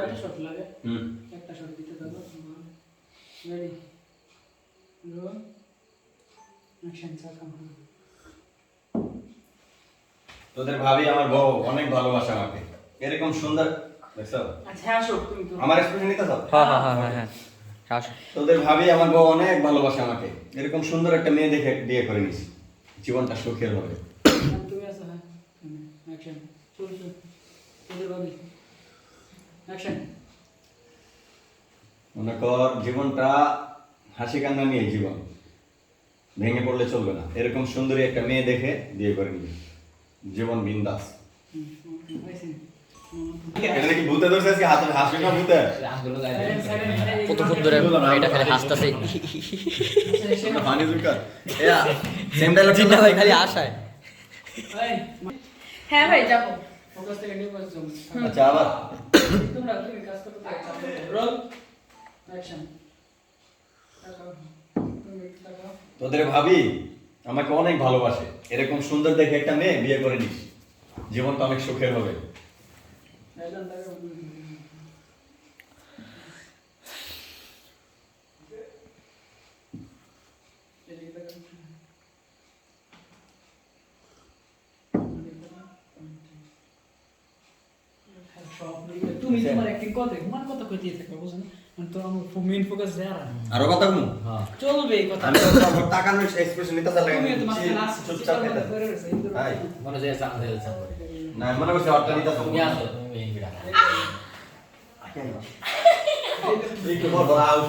একটা শট লাগে একটা শট দিতে দাও রেডি রোল অ্যাকশন স্যার কাম তোদের ভাবি আমার বউ অনেক ভালোবাসে আমাকে এরকম সুন্দর দেখছো আচ্ছা আসো তুমি তো আমার এক্সপ্রেশন নিতে চাও হ্যাঁ আসো তোদের ভাবি আমার বউ অনেক ভালোবাসে আমাকে এরকম সুন্দর একটা মেয়ে দেখে বিয়ে করে নিস জীবনটা সুখের হবে তুমি আসো হ্যাঁ অ্যাকশন শুরু শুরু তোদের ভাবি অ্যাকশন মনে কর জীবনটা হাসি কান্না নিয়ে জীবন ভেঙে পড়লে চলবে না এরকম সুন্দরী একটা মেয়ে দেখে বিয়ে করে নিবি জীবন বিন্দাস এটা কি ভূতে ধরছে আজকে হাতে হাসি না ভূতে কতক্ষণ ধরে এটা খালি হাসতেছে পানি দুকা এয়া সেম ডায়লগ জিন্না ভাই খালি আশায় হ্যাঁ ভাই যাবো ফোকাস থেকে নিয়ে বসো আচ্ছা আবার তুমি কাজ করতে থাকো রোল অ্যাকশন তোদের ভাবি আমাকে অনেক ভালোবাসে এরকম সুন্দর দেখে একটা মেয়ে বিয়ে করে নিস জীবনটা অনেক সুখের হবে তুমি তোমার অ্যাক্টিং করতে মান কত করে দিয়ে থাকবে বুঝছেন মানে তো আমার মেইন ফোকাস দেয়া আরো কথা কমু চলবে এই কথা আমি তো আমার তাকানোর এক্সপ্রেশন নিতে চাই তুমি তো মাঝখানে আসছো চুপচাপ খেতে হাই মনে যায় চাপ দিল চাপ না মনে করছি অট্টা নিতে চাই তুমি আসো তুমি মেইন বিড়া এই তো বড় আউট